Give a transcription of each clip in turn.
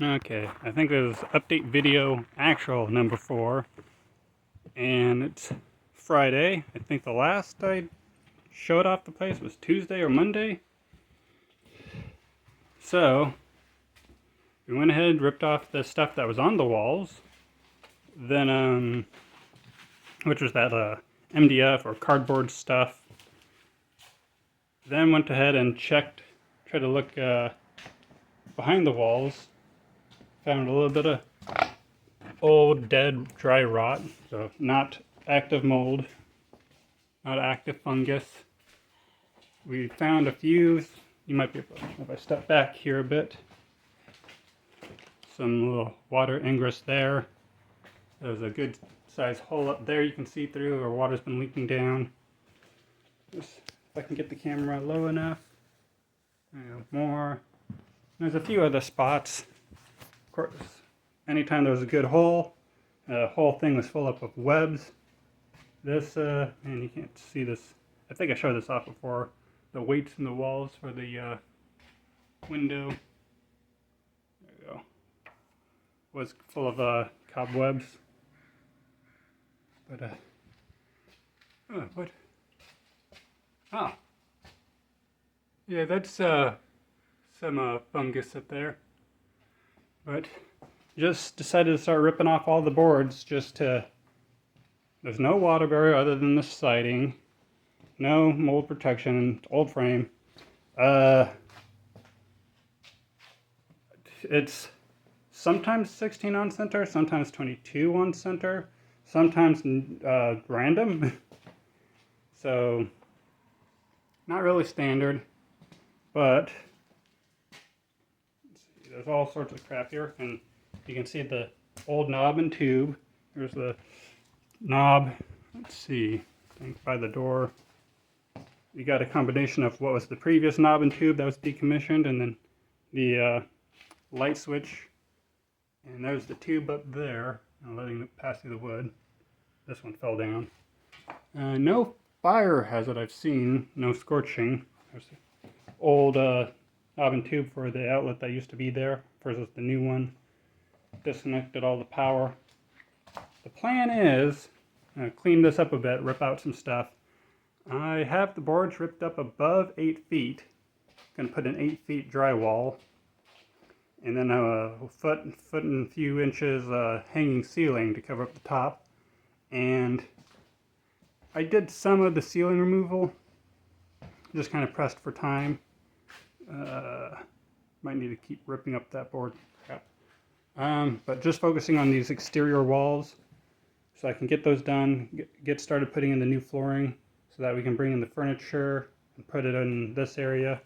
Okay, I think this is update video actual number 4, and it's Friday. I think the last I showed off the place was Tuesday or Monday. So, we went ahead, ripped off the stuff that was on the walls, then, which was that MDF or cardboard stuff. Then went ahead and tried to look behind the walls. Found a little bit of old, dead, dry rot, so not active mold, not active fungus. We found a few, you might be able to, if I step back here a bit, some little water ingress there. There's a good sized hole up there you can see through where water's been leaking down. Just, if I can get the camera low enough. More. There's a few other spots. Of course, anytime there was a good hole, the whole thing was full up of webs. This, and you can't see this, I think I showed this off before, the weights in the walls for the window. There we go. Was full of cobwebs. But, oh, what? Oh. Yeah, that's some fungus up there. But just decided to start ripping off all the boards just to, there's no water barrier other than the siding, no mold protection, old frame. It's sometimes 16 on center, sometimes 22 on center, sometimes random. So not really standard, but let's see, there's all sorts of crap here, and you can see the old knob and tube. There's the knob, let's see, I think by the door. You got a combination of what was the previous knob and tube that was decommissioned, and then the light switch. And there's the tube up there. I'm letting it pass through the wood. This one fell down. No fire hazard I've seen, no scorching. There's the old knob and tube for the outlet that used to be there versus the new one. Disconnected all the power. The plan is clean this up a bit, rip out some stuff. I have the boards ripped up above 8 feet. Gonna put an 8 feet drywall, and then a foot and a few inches hanging ceiling to cover up the top. And I did some of the ceiling removal, just kind of pressed for time. Might need to keep ripping up that board. Crap. But just focusing on these exterior walls, so I can get those done, get started putting in the new flooring, so that we can bring in the furniture and put it in this area.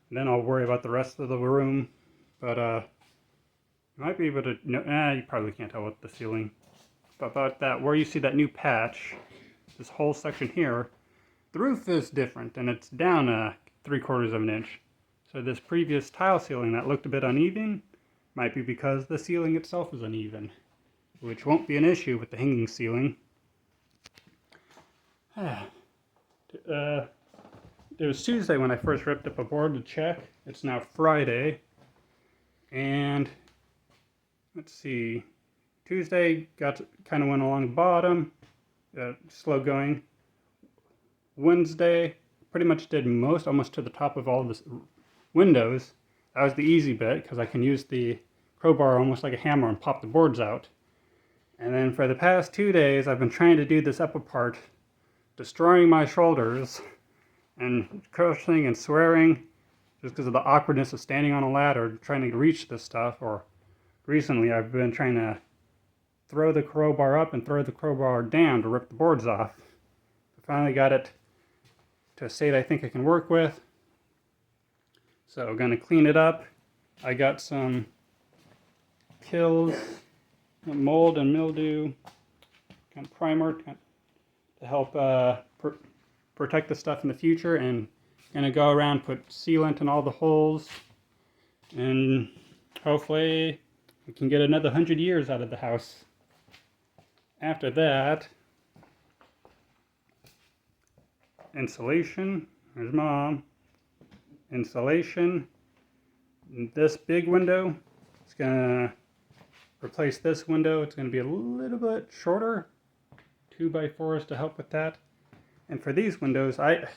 And then I'll worry about the rest of the room. But you might be able to, you probably can't tell with the ceiling. But about that, where you see that new patch, this whole section here, the roof is different, and it's down 3/4 of an inch. So this previous tile ceiling that looked a bit uneven might be because the ceiling itself is uneven, which won't be an issue with the hanging ceiling. It was Tuesday when I first ripped up a board to check. It's now Friday. And let's see. Tuesday kind of went along the bottom, slow going. Wednesday pretty much did almost to the top of all the windows. That was the easy bit because I can use the crowbar almost like a hammer and pop the boards out. And then for the past 2 days I've been trying to do this upper part, destroying my shoulders and cursing and swearing just because of the awkwardness of standing on a ladder trying to reach this stuff. Or recently I've been trying to throw the crowbar up and throw the crowbar down to rip the boards off. I finally got it to a state I think I can work with. So I'm going to clean it up. I got some kills, mold and mildew, kind of primer to help protect the stuff in the future, and gonna go around, put sealant in all the holes, and hopefully we can get another 100 years out of the house. After that, insulation. There's Mom. Insulation. This big window, It's gonna replace this window. It's gonna be a little bit shorter, 2x4s to help with that. And for these windows, I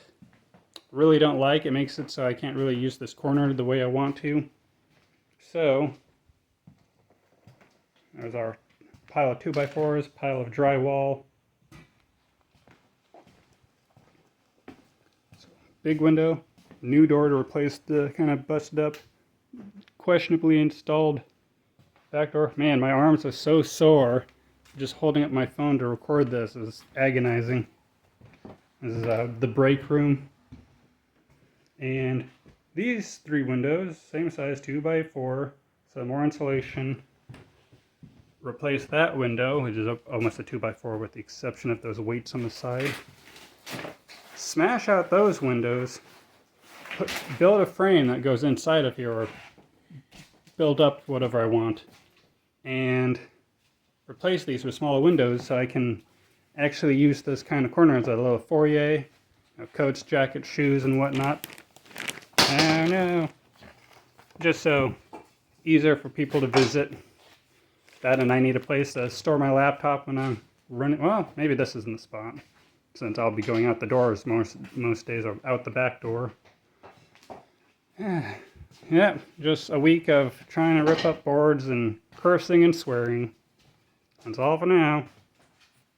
really don't like it. Makes it so I can't really use this corner the way I want to. So there's our pile of 2x4s, pile of drywall. So, big window, new door to replace the kind of busted up, questionably installed back door. Man, my arms are so sore. Just holding up my phone to record this is agonizing. This is the break room. And these 3 windows, same size, 2x4, so more insulation. Replace that window, which is almost a 2x4 with the exception of those weights on the side. Smash out those windows, build a frame that goes inside of here, or build up whatever I want, and replace these with smaller windows so I can actually use this kind of corner as a little foyer, coats, jackets, shoes, and whatnot. I don't know. Just so easier for people to visit. That, and I need a place to store my laptop when I'm running. Well, maybe this isn't the spot, since I'll be going out the doors most days, or out the back door. Yeah, just a week of trying to rip up boards and cursing and swearing. That's all for now.